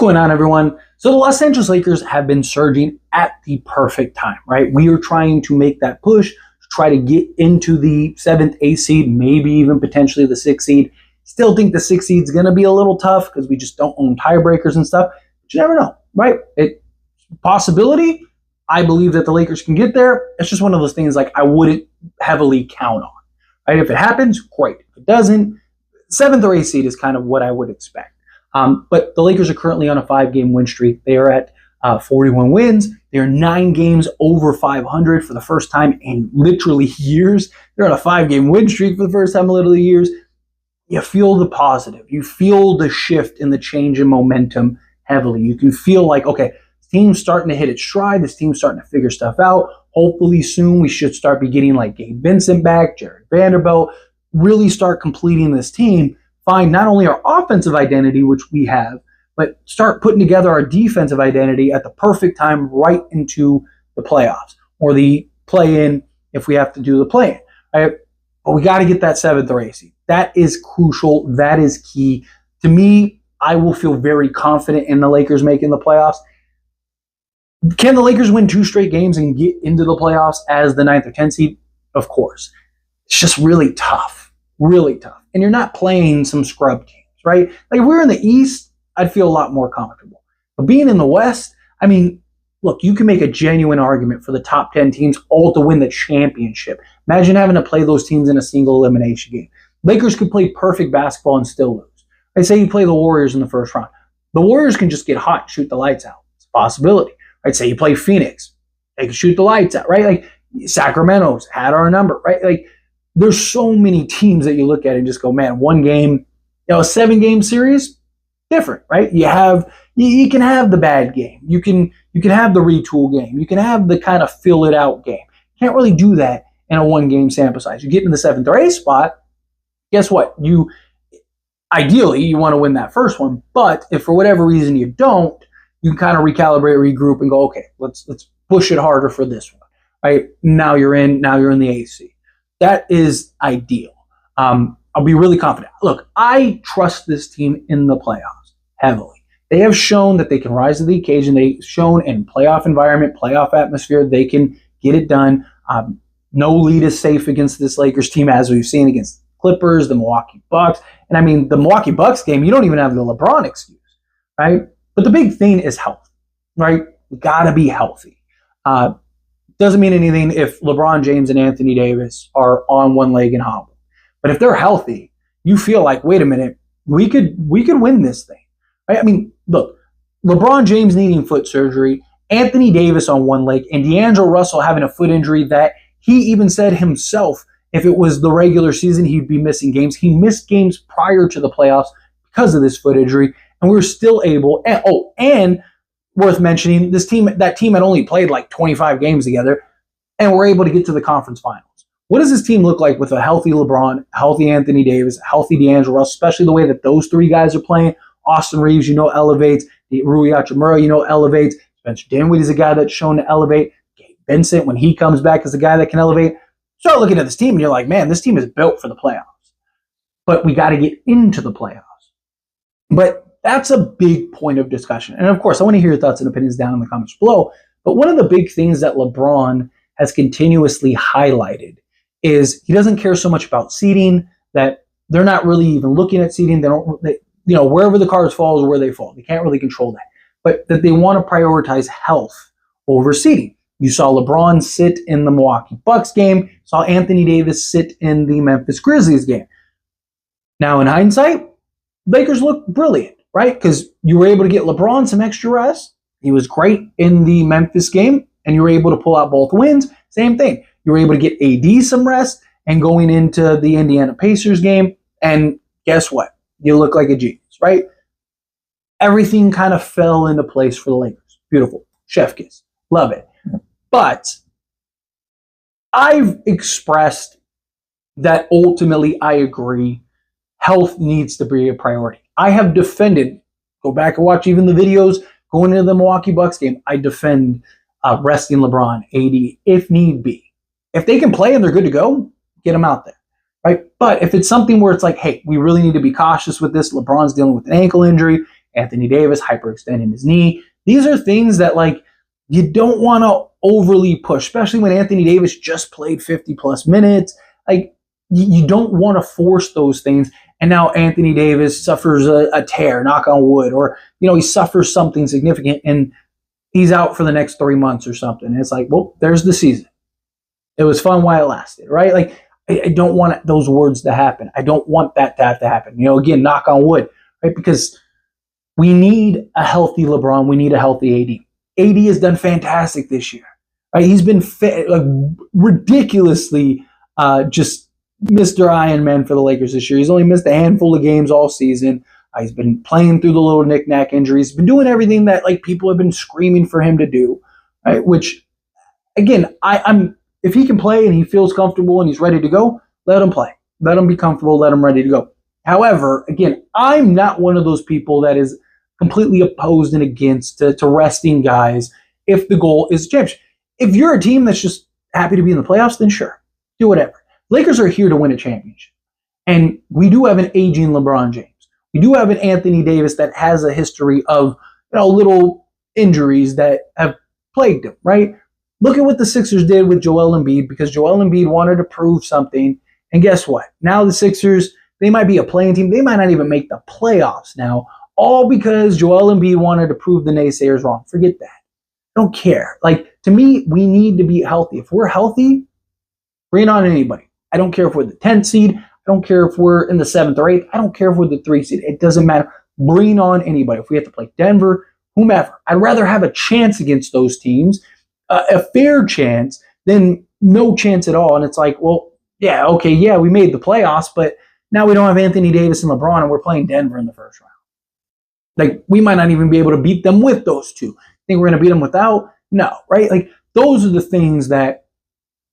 going on, everyone? So the Los Angeles Lakers have been surging at the perfect time, right? We are trying to make that push to try to get into the 7th, 8th seed, maybe even potentially the 6th seed. Still think the 6th seed is going to be a little tough because we just don't own tiebreakers and stuff. But you never know, right? Possibility. I believe that the Lakers can get there. It's just one of those things like I wouldn't heavily count on, right? If it happens, great. If it doesn't, 7th or 8th seed is kind of what I would expect. But the Lakers are currently on a 5-game win streak. They are at 41 wins. They are 9 games over 500 for the first time in literally years. They're on a 5-game win streak for the first time in literally years. You feel the positive. You feel the shift in the change in momentum heavily. You can feel like, okay, this team's starting to hit its stride. This team's starting to figure stuff out. Hopefully soon we should start be getting like Gabe Vincent back, Jared Vanderbilt, really start completing this team. Find not only our offensive identity, which we have, but start putting together our defensive identity at the perfect time right into the playoffs or the play-in if we have to do the play-in. Right? But we got to get that 7th or 8th seed. That is crucial. That is key. To me, I will feel very confident in the Lakers making the playoffs. Can the Lakers win 2 straight games and get into the playoffs as the 9th or 10th seed? Of course. It's just really tough. Really tough. And you're not playing some scrub teams, right? Like if we were in the East, I'd feel a lot more comfortable. But being in the West, I mean, look, you can make a genuine argument for the top 10 teams all to win the championship. Imagine having to play those teams in a single elimination game. Lakers could play perfect basketball and still lose. I'd say you play the Warriors in the first round. The Warriors can just get hot and shoot the lights out. It's a possibility. I'd say you play Phoenix. They can shoot the lights out, right? Like Sacramento's had our number, right? Like there's so many teams that you look at and just go, man, one game, a 7-game series, different, right? You can have the bad game. You can have the retool game. You can have the kind of fill it out game. You can't really do that in a 1-game sample size. You get in the 7th or 8th spot, guess what? Ideally you want to win that first one, but if for whatever reason you don't, you can kind of recalibrate, regroup, and go, okay, let's push it harder for this one. Right? Now you're in the 8th seed. That is ideal. I'll be really confident. Look, I trust this team in the playoffs heavily. They have shown that they can rise to the occasion. They've shown in playoff environment, playoff atmosphere, they can get it done. No lead is safe against this Lakers team, as we've seen against the Clippers, the Milwaukee Bucks. And I mean, the Milwaukee Bucks game, you don't even have the LeBron excuse, right? But the big thing is health, right? We got to be healthy. Doesn't mean anything if LeBron James and Anthony Davis are on one leg and hobble. But if they're healthy, you feel like, wait a minute, we could win this thing. Right? I mean, look, LeBron James needing foot surgery, Anthony Davis on one leg, and D'Angelo Russell having a foot injury that he even said himself, if it was the regular season, he'd be missing games. He missed games prior to the playoffs because of this foot injury, and we were still able. And worth mentioning, that team had only played like 25 games together, and we're able to get to the conference finals. What does this team look like with a healthy LeBron, healthy Anthony Davis, healthy D'Angelo Russell, especially the way that those 3 guys are playing? Austin Reeves, elevates. Rui Hachimura, elevates. Spencer Dinwiddie is a guy that's shown to elevate. Gabe Vincent, when he comes back, is a guy that can elevate. Start looking at this team, and you're like, man, this team is built for the playoffs. But we got to get into the playoffs. But that's a big point of discussion. And of course, I want to hear your thoughts and opinions down in the comments below. But one of the big things that LeBron has continuously highlighted is he doesn't care so much about seeding, that they're not really even looking at seeding. Wherever the cards fall is where they fall. They can't really control that. But that they want to prioritize health over seeding. You saw LeBron sit in the Milwaukee Bucks game, saw Anthony Davis sit in the Memphis Grizzlies game. Now, in hindsight, Lakers look brilliant, right? Because you were able to get LeBron some extra rest. He was great in the Memphis game, and you were able to pull out both wins. Same thing. You were able to get AD some rest, and going into the Indiana Pacers game, and guess what? You look like a genius, right? Everything kind of fell into place for the Lakers. Beautiful. Chef kiss. Love it. But I've expressed that ultimately I agree health needs to be a priority. I have defended, go back and watch even the videos going into the Milwaukee Bucks game, I defend resting LeBron, AD, if need be. If they can play and they're good to go, get them out there, right? But if it's something where it's like, hey, we really need to be cautious with this, LeBron's dealing with an ankle injury, Anthony Davis hyperextending his knee. These are things that like you don't want to overly push, especially when Anthony Davis just played 50 plus minutes. Like you don't want to force those things. And now Anthony Davis suffers a tear, knock on wood, or he suffers something significant and he's out for the next 3 months or something. And it's like, well, there's the season. It was fun while it lasted, right? Like I don't want those words to happen. I don't want that to have to happen. Again, knock on wood, right? Because we need a healthy LeBron. We need a healthy AD. AD has done fantastic this year. Right? He's been ridiculously just Mr. Iron Man for the Lakers this year. He's only missed a handful of games all season. He's been playing through the little knick-knack injuries. He's been doing everything that like people have been screaming for him to do. Right? Which, again, I'm if he can play and he feels comfortable and he's ready to go, let him play. Let him be comfortable. Let him ready to go. However, again, I'm not one of those people that is completely opposed and against to resting guys if the goal is championship. If you're a team that's just happy to be in the playoffs, then sure, do whatever. Lakers are here to win a championship. And we do have an aging LeBron James. We do have an Anthony Davis that has a history of little injuries that have plagued him, right? Look at what the Sixers did with Joel Embiid, because Joel Embiid wanted to prove something. And guess what? Now the Sixers, they might be a playing team. They might not even make the playoffs now, all because Joel Embiid wanted to prove the naysayers wrong. Forget that. I don't care. Like, to me, we need to be healthy. If we're healthy, bring on anybody. I don't care if we're the 10th seed. I don't care if we're in the 7th or 8th. I don't care if we're the 3 seed. It doesn't matter. Bring on anybody. If we have to play Denver, whomever. I'd rather have a chance against those teams, a fair chance, than no chance at all. And it's like, well, yeah, okay, yeah, we made the playoffs, but now we don't have Anthony Davis and LeBron, and we're playing Denver in the first round. Like, we might not even be able to beat them with those two. Think we're going to beat them without? No, right? Like, those are the things that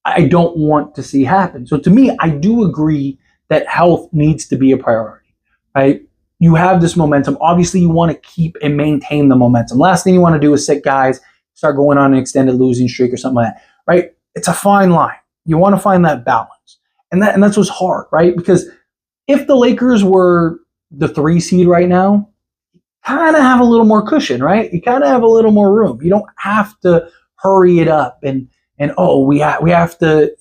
I don't want to see happen. So to me, I do agree that health needs to be a priority, right? You have this momentum. Obviously, you want to keep and maintain the momentum. Last thing you want to do is sit guys, start going on an extended losing streak or something like that, right? It's a fine line. You want to find that balance. And that's what's hard, right? Because if the Lakers were the 3 seed right now, you kind of have a little more cushion, right? You kind of have a little more room. You don't have to hurry it up and we have to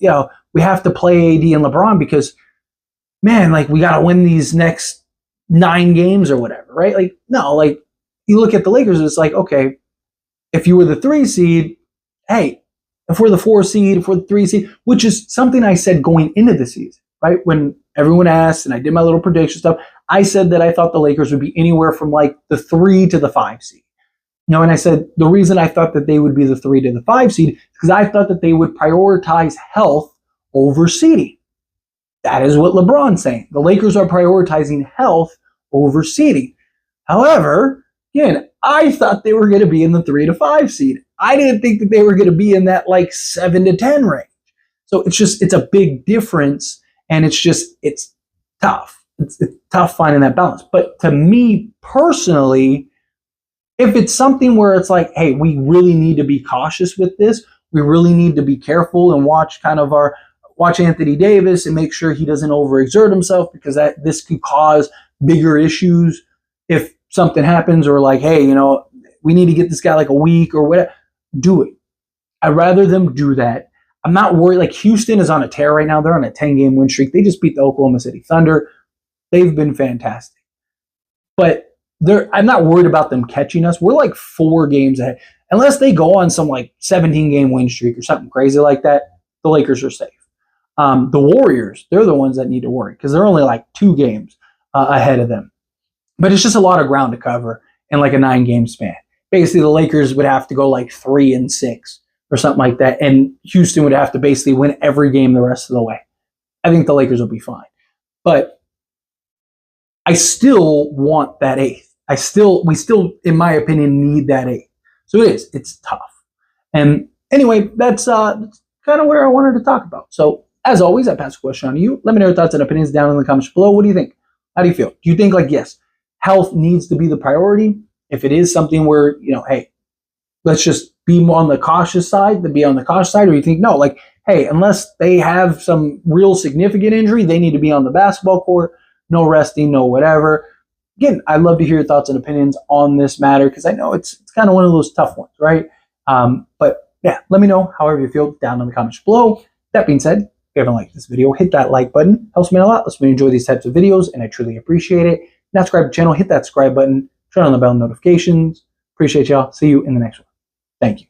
play AD and LeBron because, man, like, we got to win these next 9 games or whatever, right? Like, no, like, you look at the Lakers and it's like, okay, if you were the 3 seed, hey, if we're the 4 seed, if we're the 3 seed, which is something I said going into the season, right? When everyone asked and I did my little prediction stuff, I said that I thought the Lakers would be anywhere from like the 3 to the 5 seed. And I said the reason I thought that they would be the 3 to the 5 seed is because I thought that they would prioritize health over seeding. That is what LeBron's saying. The Lakers are prioritizing health over seeding. However, again, I thought they were going to be in the 3 to 5 seed. I didn't think that they were going to be in that like 7 to 10 range. So it's a big difference, and it's tough. It's tough finding that balance. But to me personally, if it's something where it's like, hey, we really need to be cautious with this, we really need to be careful and watch Anthony Davis and make sure he doesn't overexert himself, because this could cause bigger issues if something happens, or like, hey, we need to get this guy like a week or whatever. Do it. I'd rather them do that. I'm not worried. Like, Houston is on a tear right now. They're on a 10-game win streak. They just beat the Oklahoma City Thunder. They've been fantastic. But I'm not worried about them catching us. We're like 4 games ahead. Unless they go on some like 17-game win streak or something crazy like that, the Lakers are safe. The Warriors, they're the ones that need to worry because they're only like 2 games ahead of them. But it's just a lot of ground to cover in like a 9-game span. Basically, the Lakers would have to go like 3-6 or something like that, and Houston would have to basically win every game the rest of the way. I think the Lakers will be fine. But I still want that 8th. We still, in my opinion, need that 8th. So it's tough. And anyway, that's kind of where I wanted to talk about. So as always, I pass the question on to you. Let me know your thoughts and opinions down in the comments below. What do you think? How do you feel? Do you think, like, yes, health needs to be the priority? If it is something where, hey, let's just be more on the cautious side, then be on the cautious side, or you think, no, like, hey, unless they have some real significant injury, they need to be on the basketball court, no resting, no whatever. again, I'd love to hear your thoughts and opinions on this matter because I know it's kind of one of those tough ones, right? But yeah, let me know however you feel down in the comments below. That being said, if you haven't liked this video, hit that like button. Helps me a lot. Lets me enjoy these types of videos, and I truly appreciate it. Now subscribe to the channel, hit that subscribe button, turn on the bell notifications. Appreciate y'all. See you in the next one. Thank you.